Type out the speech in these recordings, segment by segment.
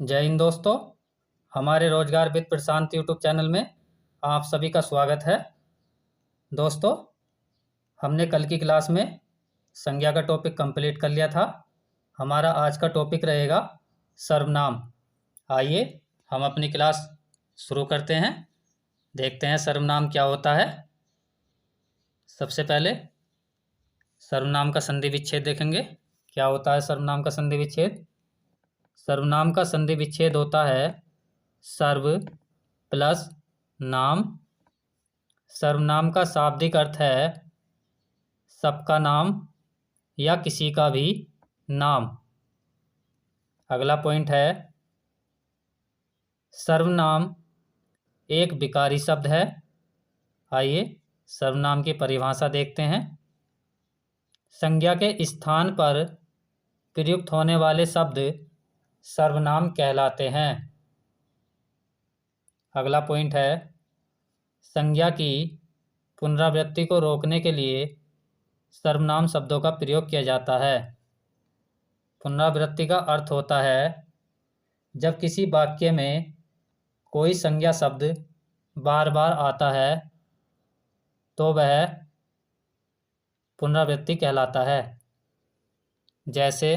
जय हिंद दोस्तों। हमारे रोजगार विद प्रशांत यूट्यूब चैनल में आप सभी का स्वागत है। दोस्तों, हमने कल की क्लास में संज्ञा का टॉपिक कंप्लीट कर लिया था। हमारा आज का टॉपिक रहेगा सर्वनाम। आइए हम अपनी क्लास शुरू करते हैं। देखते हैं सर्वनाम क्या होता है। सबसे पहले सर्वनाम का संधि विच्छेद देखेंगे। क्या होता है सर्वनाम का संधि विच्छेद? सर्वनाम का संधि विच्छेद होता है सर्व प्लस नाम। सर्वनाम का शाब्दिक अर्थ है सबका नाम या किसी का भी नाम। अगला पॉइंट है सर्वनाम एक विकारी शब्द है। आइए सर्वनाम की परिभाषा देखते हैं। संज्ञा के स्थान पर प्रयुक्त होने वाले शब्द सर्वनाम कहलाते हैं। अगला पॉइंट है संज्ञा की पुनरावृत्ति को रोकने के लिए सर्वनाम शब्दों का प्रयोग किया जाता है। पुनरावृत्ति का अर्थ होता है जब किसी वाक्य में कोई संज्ञा शब्द बार बार आता है तो वह पुनरावृत्ति कहलाता है। जैसे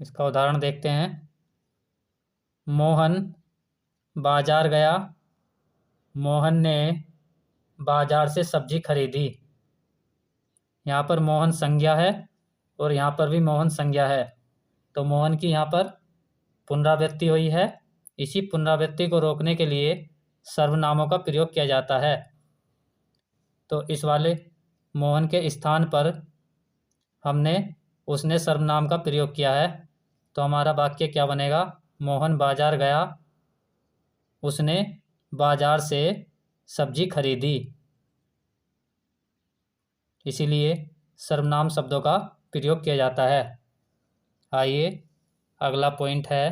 इसका उदाहरण देखते हैं। मोहन बाजार गया। मोहन ने बाजार से सब्जी खरीदी। यहाँ पर मोहन संज्ञा है और यहाँ पर भी मोहन संज्ञा है, तो मोहन की यहाँ पर पुनरावृत्ति हुई है। इसी पुनरावृत्ति को रोकने के लिए सर्वनामों का प्रयोग किया जाता है। तो इस वाले मोहन के स्थान पर हमने उसने सर्वनाम का प्रयोग किया है, तो हमारा वाक्य क्या बनेगा? मोहन बाजार गया, उसने बाजार से सब्जी खरीदी। इसीलिए सर्वनाम शब्दों का प्रयोग किया जाता है। आइए अगला पॉइंट है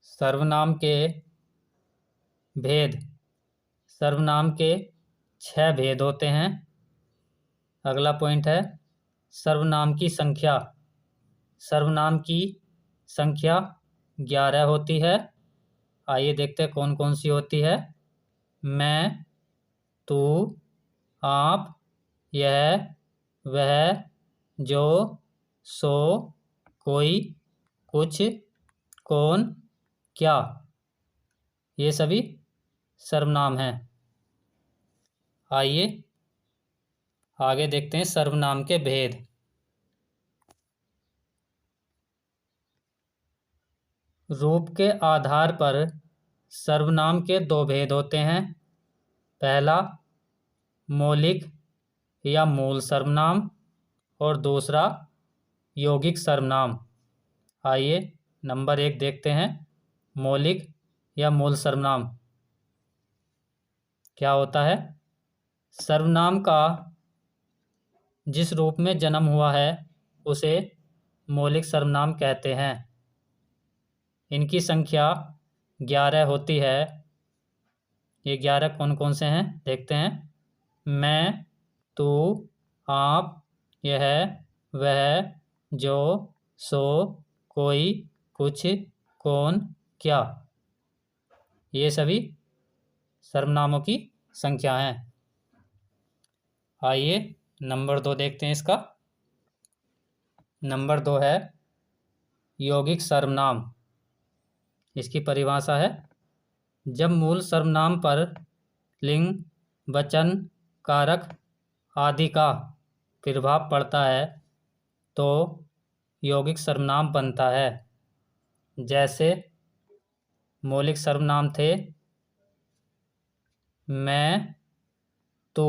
सर्वनाम के भेद। सर्वनाम के 6 भेद होते हैं। अगला पॉइंट है सर्वनाम की संख्या। सर्वनाम की संख्या 11 होती है। आइए देखते हैं कौन कौन सी होती है। मैं, तू, आप, यह, वह, जो, सो, कोई, कुछ, कौन, क्या, ये सभी सर्वनाम हैं। आइए आगे देखते हैं सर्वनाम के भेद। रूप के आधार पर सर्वनाम के 2 भेद होते हैं। पहला मौलिक या मूल सर्वनाम और दूसरा यौगिक सर्वनाम। आइए नंबर 1 देखते हैं। मौलिक या मूल सर्वनाम क्या होता है? सर्वनाम का जिस रूप में जन्म हुआ है उसे मौलिक सर्वनाम कहते हैं। इनकी संख्या 11 होती है। ये 11 कौन कौन से हैं देखते हैं। मैं, तू, आप, यह, वह, जो, सो, कोई, कुछ, कौन, क्या, ये सभी सर्वनामों की संख्या हैं। आइए नंबर 2 देखते हैं इसका। नंबर 2 है यौगिक सर्वनाम। इसकी परिभाषा है जब मूल सर्वनाम पर लिंग, वचन, कारक आदि का प्रभाव पड़ता है तो यौगिक सर्वनाम बनता है। जैसे मौलिक सर्वनाम थे मैं, तू,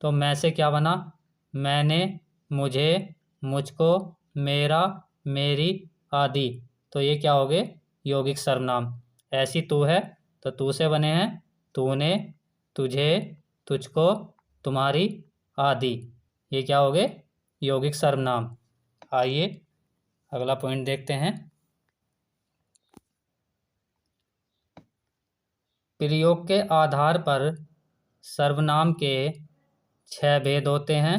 तो मैं से क्या बना? मैंने, मुझे, मुझको, मेरा, मेरी आदि। तो ये क्या हो गए? यौगिक सर्वनाम। ऐसी तू है तो तू से बने हैं तूने, तुझे, तुझको, तुम्हारी आदि। ये क्या हो गए? यौगिक सर्वनाम। आइए अगला पॉइंट देखते हैं। प्रयोग के आधार पर सर्वनाम के 6 भेद होते हैं।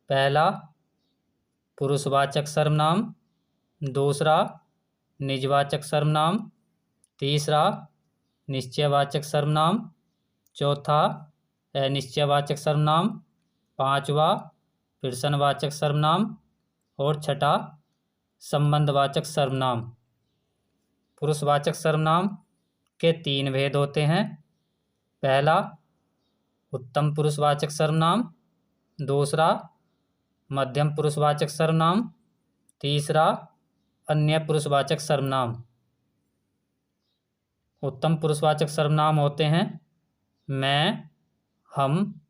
पहला पुरुषवाचक सर्वनाम, दूसरा निजवाचक सर्वनाम, तीसरा निश्चयवाचक सर्वनाम, चौथा अनिश्चयवाचक सर्वनाम, पांचवा प्रश्नवाचक सर्वनाम और छठा संबंधवाचक सर्वनाम। पुरुषवाचक सर्वनाम के 3 भेद होते हैं। पहला उत्तम पुरुषवाचक सर्वनाम, दूसरा मध्यम पुरुषवाचक सर्वनाम, तीसरा अन्य पुरुषवाचक सर्वनाम। उत्तम पुरुषवाचक सर्वनाम होते हैं मैं, हम।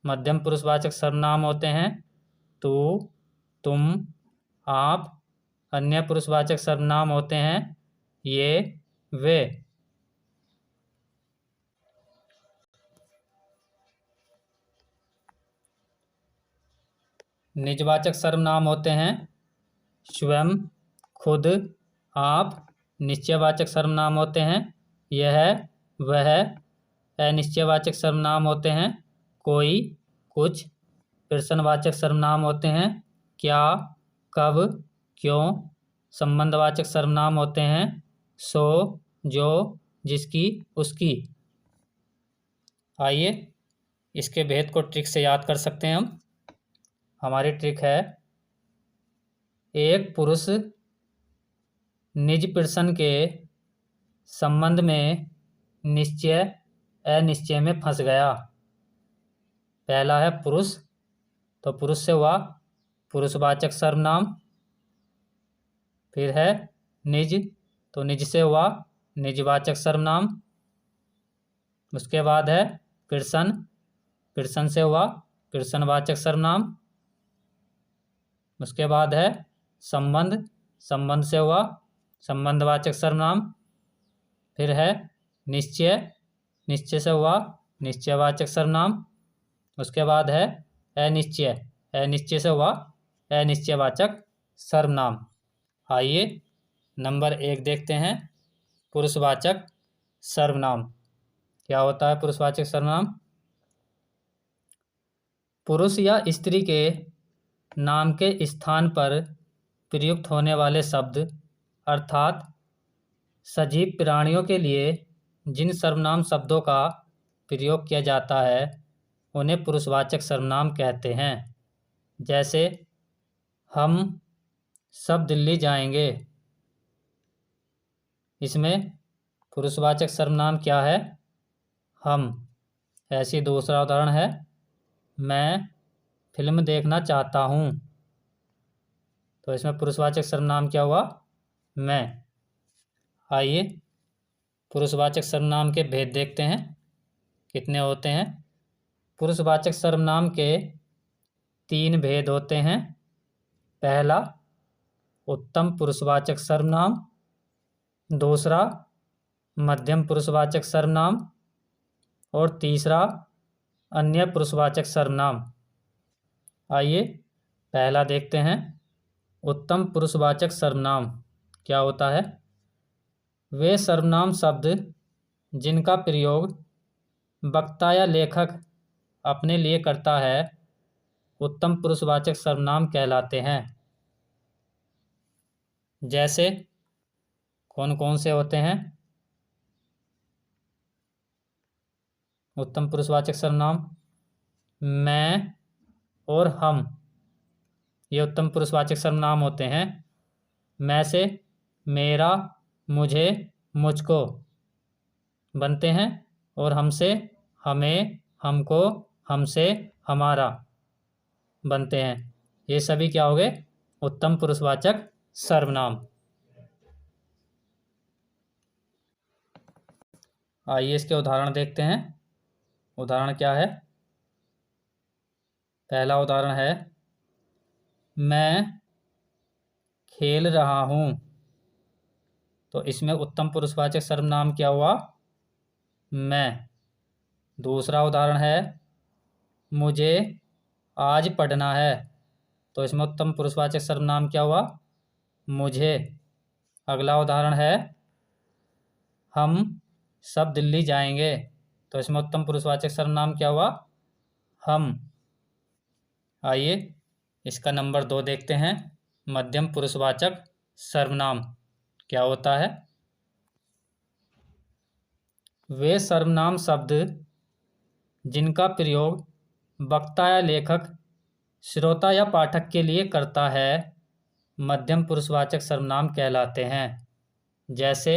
मध्यम पुरुषवाचक सर्वनाम होते हैं तू, तुम, आप। अन्य पुरुषवाचक सर्वनाम होते हैं ये, वे। निजवाचक सर्वनाम होते हैं स्वयं, खुद, आप। निश्चयवाचक सर्वनाम होते हैं यह, वह। अनिश्चयवाचक सर्वनाम होते हैं कोई, कुछ। प्रश्नवाचक सर्वनाम होते हैं क्या, कब, क्यों। संबंधवाचक सर्वनाम होते हैं सो, जो, जिसकी, उसकी। आइए इसके भेद को ट्रिक से याद कर सकते हैं हम। हमारी ट्रिक है, एक पुरुष निज प्रश्न के संबंध में निश्चय अनिश्चय में फंस गया। पहला है पुरुष, तो पुरुष से हुआ पुरुषवाचक सर्वनाम। फिर है निज, तो निज से हुआ निजवाचक सर्वनाम। उसके बाद है प्रश्न, प्रश्न से हुआ प्रश्नवाचक सर्वनाम। उसके बाद है संबंध, संबंध से हुआ संबंधवाचक सर्वनाम। फिर है निश्चय, निश्चय से हुआ निश्चयवाचक सर्वनाम। उसके बाद है अनिश्चय, अनिश्चय से हुआ अनिश्चयवाचक सर्वनाम। आइए नंबर 1 देखते हैं, पुरुषवाचक सर्वनाम। क्या होता है पुरुषवाचक सर्वनाम? पुरुष या स्त्री के नाम के स्थान पर प्रयुक्त होने वाले शब्द, अर्थात सजीव प्राणियों के लिए जिन सर्वनाम शब्दों का प्रयोग किया जाता है उन्हें पुरुषवाचक सर्वनाम कहते हैं। जैसे हम सब दिल्ली जाएंगे, इसमें पुरुषवाचक सर्वनाम क्या है? हम। ऐसी दूसरा उदाहरण है, मैं फिल्म देखना चाहता हूँ, तो इसमें पुरुषवाचक सर्वनाम क्या हुआ? मैं। आइए पुरुषवाचक सर्वनाम के भेद देखते हैं कितने होते हैं। पुरुषवाचक सर्वनाम के 3 भेद होते हैं। पहला उत्तम पुरुषवाचक सर्वनाम, दूसरा मध्यम पुरुषवाचक सर्वनाम और तीसरा अन्य पुरुषवाचक सर्वनाम। आइए पहला देखते हैं, उत्तम पुरुषवाचक सर्वनाम क्या होता है? वे सर्वनाम शब्द जिनका प्रयोग वक्ता या लेखक अपने लिए करता है उत्तम पुरुषवाचक सर्वनाम कहलाते हैं। जैसे कौन कौन से होते हैं उत्तम पुरुषवाचक सर्वनाम? मैं और हम, ये उत्तम पुरुषवाचक सर्वनाम होते हैं। मैं से मेरा, मुझे, मुझको बनते हैं और हमसे हमें, हमको, हमसे, हमारा बनते हैं। ये सभी क्या हो गए? उत्तम पुरुषवाचक सर्वनाम। आइए इसके उदाहरण देखते हैं। उदाहरण क्या है? पहला उदाहरण है, मैं खेल रहा हूँ, तो इसमें उत्तम पुरुषवाचक सर्वनाम क्या हुआ? मैं। दूसरा उदाहरण है, मुझे आज पढ़ना है, तो इसमें उत्तम पुरुषवाचक सर्वनाम क्या हुआ? मुझे। अगला उदाहरण है, हम सब दिल्ली जाएंगे, तो इसमें उत्तम पुरुषवाचक सर्वनाम क्या हुआ? हम। आइए इसका नंबर 2 देखते हैं। मध्यम पुरुषवाचक सर्वनाम क्या होता है? वे सर्वनाम शब्द जिनका प्रयोग वक्ता या लेखक श्रोता या पाठक के लिए करता है मध्यम पुरुषवाचक सर्वनाम कहलाते हैं। जैसे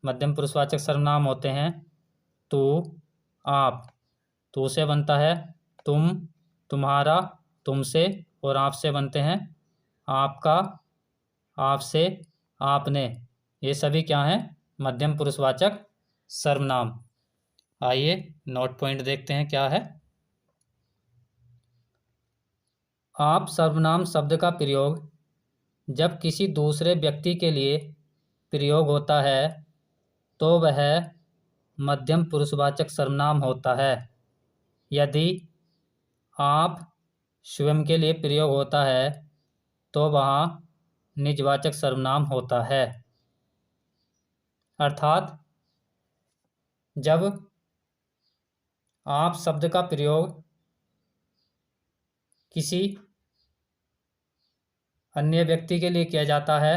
मध्यम पुरुषवाचक सर्वनाम होते हैं तू, आप। तू से बनता है तुम, तुम्हारा, तुमसे, और आप से बनते हैं आपका, आपसे, आपने। ये सभी क्या हैं? मध्यम पुरुषवाचक सर्वनाम। आइए नोट पॉइंट देखते हैं क्या है। आप सर्वनाम शब्द का प्रयोग जब किसी दूसरे व्यक्ति के लिए प्रयोग होता है तो वह मध्यम पुरुषवाचक सर्वनाम होता है। यदि आप स्वयं के लिए प्रयोग होता है तो वहाँ निजवाचक सर्वनाम होता है। अर्थात जब आप शब्द का प्रयोग किसी अन्य व्यक्ति के लिए किया जाता है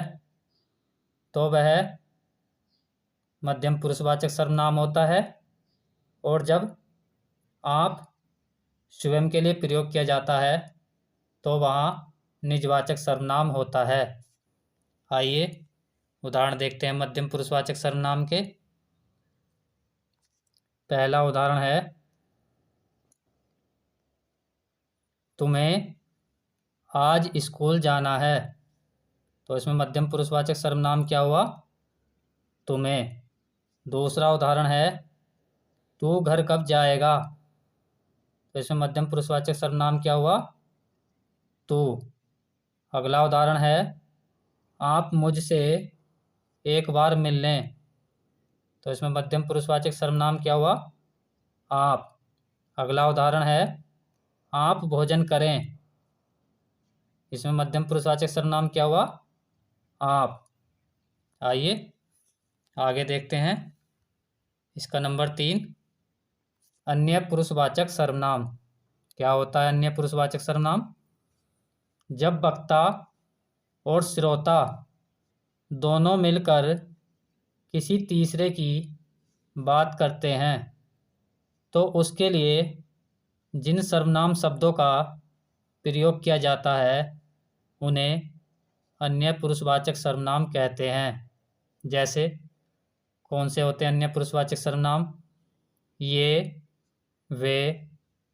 तो वह मध्यम पुरुषवाचक सर्वनाम होता है, और जब आप स्वयं के लिए प्रयोग किया जाता है तो वहाँ निजवाचक सर्वनाम होता है। आइए उदाहरण देखते हैं मध्यम पुरुषवाचक सर्वनाम के। पहला उदाहरण है तुम्हें आज स्कूल जाना है। तो इसमें मध्यम पुरुषवाचक सर्वनाम क्या हुआ? तुम्हें। दूसरा उदाहरण है तू घर कब जाएगा। तो इसमें मध्यम पुरुषवाचक सर्वनाम क्या हुआ? तू। अगला उदाहरण है आप मुझसे एक बार मिल लें। तो इसमें मध्यम पुरुषवाचक सर्वनाम क्या हुआ? आप। अगला उदाहरण है आप भोजन करें। इसमें मध्यम पुरुषवाचक सर्वनाम क्या हुआ? आप। आइए आगे देखते हैं। इसका नंबर 3 अन्य पुरुषवाचक सर्वनाम क्या होता है? अन्य पुरुषवाचक सर्वनाम जब वक्ता और श्रोता दोनों मिलकर किसी तीसरे की बात करते हैं तो उसके लिए जिन सर्वनाम शब्दों का प्रयोग किया जाता है उन्हें अन्य पुरुषवाचक सर्वनाम कहते हैं। जैसे कौन से होते हैं अन्य पुरुषवाचक सर्वनाम? ये, वे,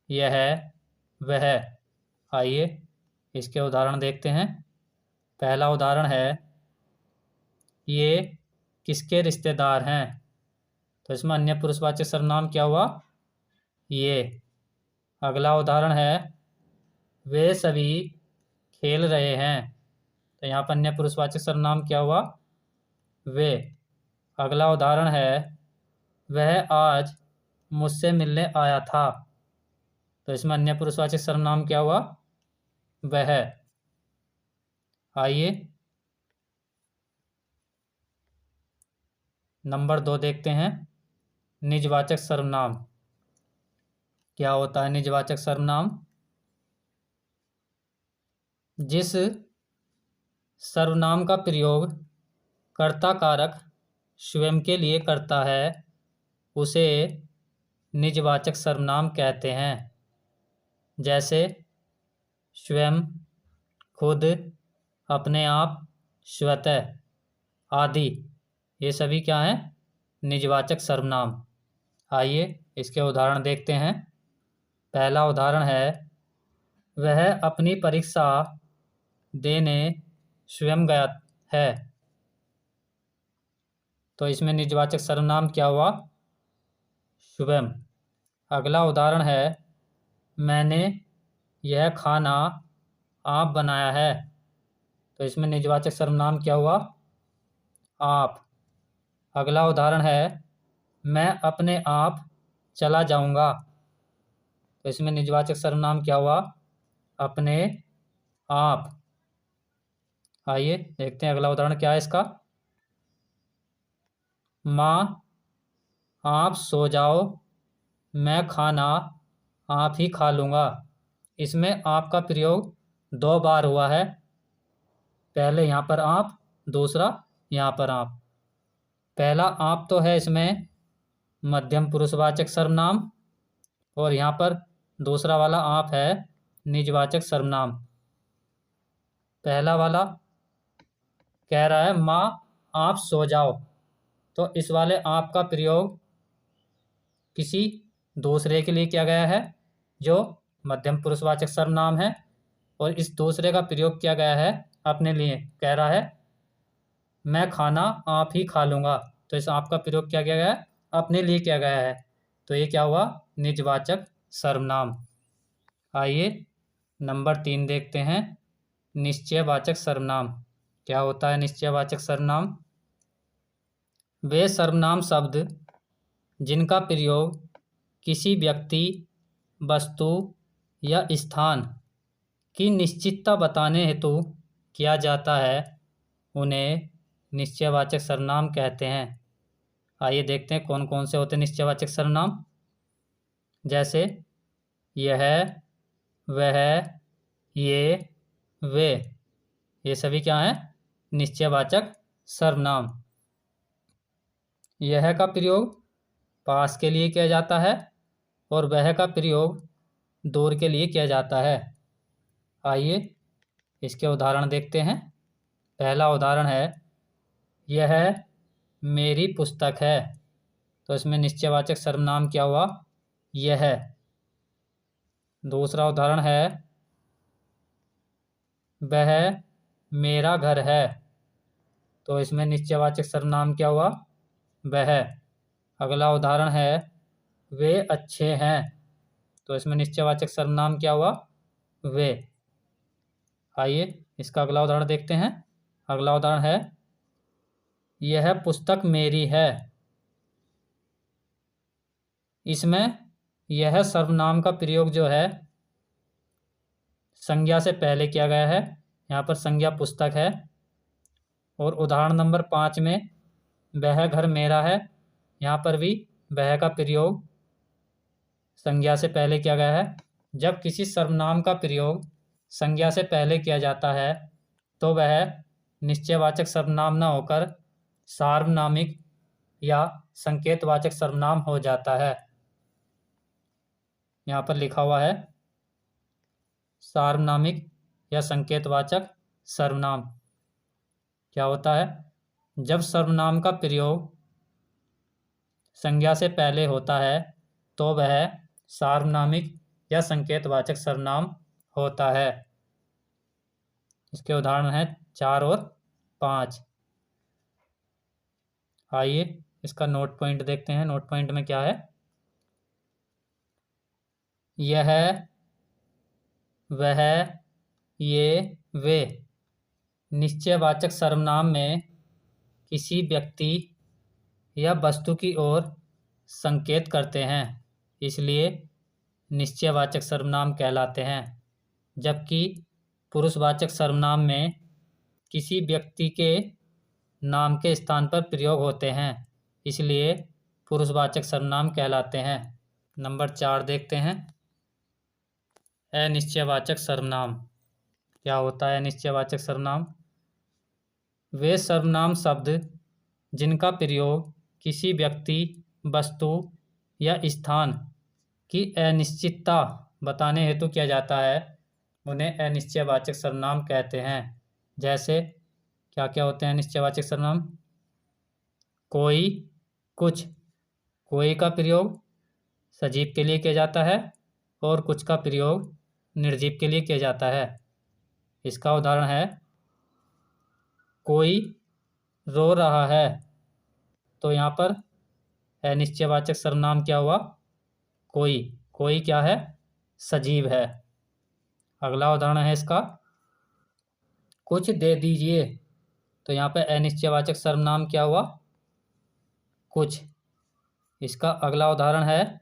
यह, वह। आइए इसके उदाहरण देखते हैं। पहला उदाहरण है ये किसके रिश्तेदार हैं। तो इसमें अन्य पुरुषवाचक सर्वनाम क्या हुआ? ये। अगला उदाहरण है वे सभी खेल रहे हैं। तो यहाँ पर अन्य पुरुषवाचक सर्वनाम क्या हुआ? वे। अगला उदाहरण है वह आज मुझसे मिलने आया था। तो इसमें अन्य पुरुषवाचक सर्वनाम क्या हुआ? वह। आइए नंबर 2 देखते हैं। निजवाचक सर्वनाम क्या होता है? निजवाचक सर्वनाम जिस सर्वनाम का प्रयोग कर्ता कारक स्वयं के लिए करता है उसे निजवाचक सर्वनाम कहते हैं। जैसे स्वयं, खुद, अपने आप, स्वतः आदि। ये सभी क्या हैं? निजवाचक सर्वनाम। आइए इसके उदाहरण देखते हैं। पहला उदाहरण है वह अपनी परीक्षा देने स्वयं गया है। तो इसमें निजवाचक सर्वनाम क्या हुआ? स्वयं। अगला उदाहरण है मैंने यह खाना आप बनाया है। तो इसमें निजवाचक सर्वनाम क्या हुआ? आप। अगला उदाहरण है मैं अपने आप चला जाऊंगा। तो इसमें निजवाचक सर्वनाम क्या हुआ? अपने आप। आइए देखते हैं अगला उदाहरण क्या है इसका। माँ आप सो जाओ, मैं खाना आप ही खा लूँगा। इसमें आप का प्रयोग 2 बार हुआ है। पहले यहाँ पर आप, दूसरा यहाँ पर आप। पहला आप तो है इसमें मध्यम पुरुषवाचक सर्वनाम, और यहाँ पर दूसरा वाला आप है निजवाचक सर्वनाम। पहला वाला कह रहा है माँ आप सो जाओ, तो इस वाले आप का प्रयोग किसी दूसरे के लिए किया गया है जो मध्यम पुरुषवाचक सर्वनाम है, और इस दूसरे का प्रयोग किया गया है अपने लिए। कह रहा है मैं खाना आप ही खा लूँगा, तो इस आप का प्रयोग किया गया है अपने लिए किया गया है, तो ये क्या हुआ, निजवाचक सर्वनाम। आइए नंबर 3 देखते हैं, निश्चयवाचक सर्वनाम। क्या होता है निश्चयवाचक सर्वनाम? वे सर्वनाम शब्द जिनका प्रयोग किसी व्यक्ति, वस्तु या स्थान की निश्चितता बताने हेतु किया जाता है, उन्हें निश्चयवाचक सर्वनाम कहते हैं। आइए देखते हैं कौन कौन से होते हैं निश्चयवाचक सर्वनाम। जैसे यह, वह, ये, वे, ये सभी क्या हैं, निश्चयवाचक सर्वनाम। यह का प्रयोग पास के लिए किया जाता है और वह का प्रयोग दूर के लिए किया जाता है। आइए इसके उदाहरण देखते हैं। पहला उदाहरण है यह मेरी पुस्तक है, तो इसमें निश्चयवाचक सर्वनाम क्या हुआ, यह। दूसरा उदाहरण है वह मेरा घर है, तो इसमें निश्चयवाचक सर्वनाम क्या हुआ, वह। अगला उदाहरण है वे अच्छे हैं, तो इसमें निश्चयवाचक सर्वनाम क्या हुआ, वे। आइए इसका अगला उदाहरण देखते हैं। अगला उदाहरण है यह पुस्तक मेरी है, इसमें यह सर्वनाम का प्रयोग जो है संज्ञा से पहले किया गया है, यहाँ पर संज्ञा पुस्तक है। और उदाहरण नंबर 5 में वह घर मेरा है, यहाँ पर भी वह का प्रयोग संज्ञा से पहले किया गया है। जब किसी सर्वनाम का प्रयोग संज्ञा से पहले किया जाता है तो वह निश्चयवाचक सर्वनाम न होकर सार्वनामिक या संकेतवाचक सर्वनाम हो जाता है। यहाँ पर लिखा हुआ है सार्वनामिक या संकेतवाचक सर्वनाम। क्या होता है, जब सर्वनाम का प्रयोग संज्ञा से पहले होता है तो वह सार्वनामिक या संकेतवाचक सर्वनाम होता है। इसके उदाहरण हैं 4 और 5। आइए इसका नोट पॉइंट देखते हैं। नोट पॉइंट में क्या है, यह, वह, ये, वे निश्चयवाचक सर्वनाम में किसी व्यक्ति या वस्तु की ओर संकेत करते हैं, इसलिए निश्चयवाचक सर्वनाम कहलाते हैं। जबकि पुरुषवाचक सर्वनाम में किसी व्यक्ति के नाम के स्थान पर प्रयोग होते हैं, इसलिए पुरुषवाचक सर्वनाम कहलाते हैं। नंबर 4 देखते हैं, अनिश्चयवाचक सर्वनाम। क्या होता है अनिश्चयवाचक सर्वनाम? वे सर्वनाम शब्द जिनका प्रयोग किसी व्यक्ति, वस्तु या स्थान की अनिश्चितता बताने हेतु किया जाता है, उन्हें अनिश्चयवाचक सर्वनाम कहते हैं। जैसे क्या क्या होते हैं अनिश्चयवाचक सर्वनाम? कोई, कुछ। कोई का प्रयोग सजीव के लिए किया जाता है और कुछ का प्रयोग निर्जीव के लिए किया जाता है। इसका उदाहरण है कोई रो रहा है, तो यहाँ पर अनिश्चयवाचक सर्वनाम क्या हुआ, कोई। कोई क्या है, सजीव है। अगला उदाहरण है इसका कुछ दे दीजिए, तो यहाँ पर अनिश्चयवाचक सर्वनाम क्या हुआ, कुछ। इसका अगला उदाहरण है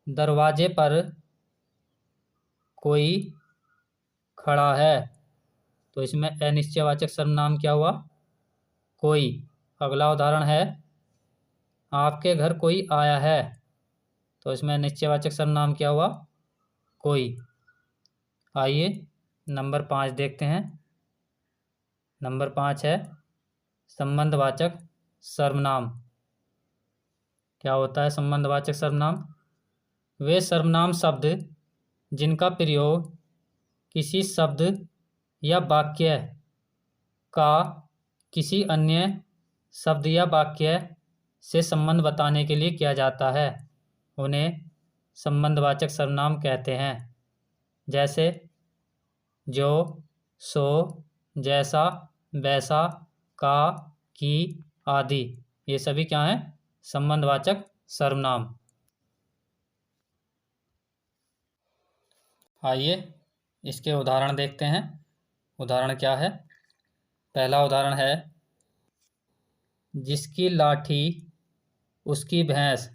दरवाजे पर कोई खड़ा है, तो इसमें अनिश्चयवाचक सर्वनाम क्या हुआ, कोई। अगला उदाहरण है आपके घर कोई आया है, तो इसमें अनिश्चयवाचक सर्वनाम क्या हुआ, कोई। आइए नंबर 5 देखते हैं, नंबर 5 है संबंधवाचक सर्वनाम। क्या होता है संबंधवाचक सर्वनाम? वे सर्वनाम शब्द जिनका प्रयोग किसी शब्द या वाक्य का किसी अन्य शब्द या वाक्य से संबंध बताने के लिए किया जाता है, उन्हें संबंधवाचक सर्वनाम कहते हैं। जैसे जो, सो, जैसा, वैसा, का, की आदि, ये सभी क्या हैं? संबंधवाचक सर्वनाम। आइए इसके उदाहरण देखते हैं। उदाहरण क्या है? पहला उदाहरण है जिसकी लाठी उसकी भैंस।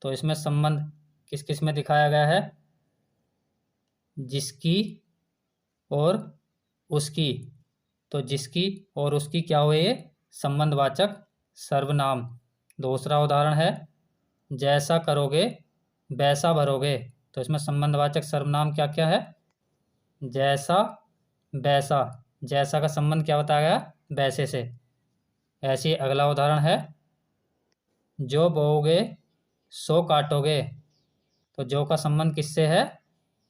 तो इसमें संबंध किस किस में दिखाया गया है? जिसकी और उसकी। तो जिसकी और उसकी क्या हुए? ये संबंधवाचक सर्वनाम। दूसरा उदाहरण है जैसा करोगे वैसा भरोगे। तो इसमें संबंधवाचक सर्वनाम क्या क्या है? जैसा, वैसा। जैसा का संबंध क्या बताया गया? वैसे से। ऐसे ही अगला उदाहरण है जो बोओगे सो काटोगे। तो जो का संबंध किससे है?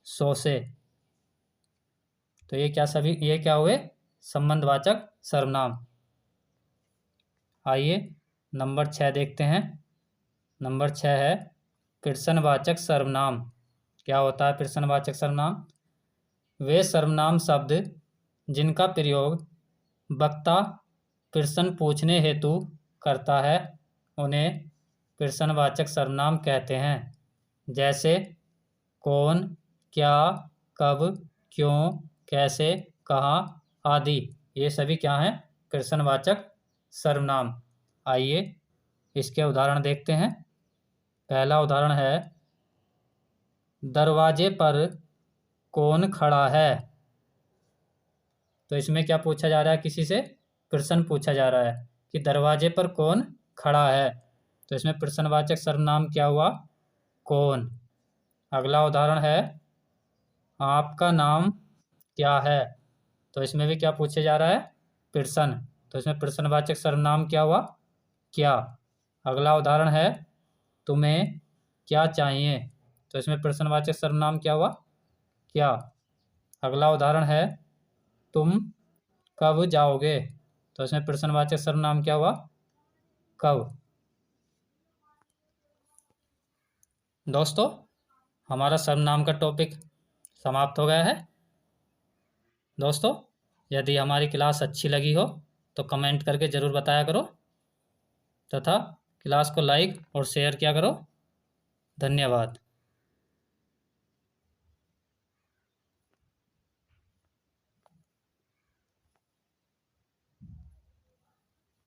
सो से। तो ये क्या हुए? संबंधवाचक सर्वनाम। आइए नंबर 6 देखते हैं। नंबर 6 है प्रश्नवाचक सर्वनाम। क्या होता है प्रश्नवाचक सर्वनाम? वे सर्वनाम शब्द जिनका प्रयोग वक्ता प्रश्न पूछने हेतु करता है, उन्हें प्रश्नवाचक सर्वनाम कहते हैं। जैसे कौन, क्या, कब, क्यों, कैसे, कहाँ आदि, ये सभी क्या हैं? प्रश्नवाचक सर्वनाम। आइए इसके उदाहरण देखते हैं। पहला उदाहरण है दरवाजे पर कौन खड़ा है। तो इसमें क्या पूछा जा रहा है? किसी से प्रश्न पूछा जा रहा है कि दरवाजे पर कौन खड़ा है। तो इसमें प्रश्नवाचक सर्वनाम क्या हुआ? कौन। अगला उदाहरण है आपका नाम क्या है। तो इसमें भी क्या पूछे जा रहा है? प्रश्न। तो इसमें प्रश्नवाचक सर्वनाम क्या हुआ? क्या। अगला उदाहरण है तुम्हें क्या चाहिए। तो इसमें प्रश्नवाचक सर्वनाम क्या हुआ? क्या। अगला उदाहरण है तुम कब जाओगे। तो इसमें प्रश्नवाचक सर्वनाम क्या हुआ? कब। दोस्तों हमारा सर्वनाम का टॉपिक समाप्त हो गया है। दोस्तों यदि हमारी क्लास अच्छी लगी हो तो कमेंट करके ज़रूर बताया करो तथा क्लास को लाइक और शेयर किया करो। धन्यवाद।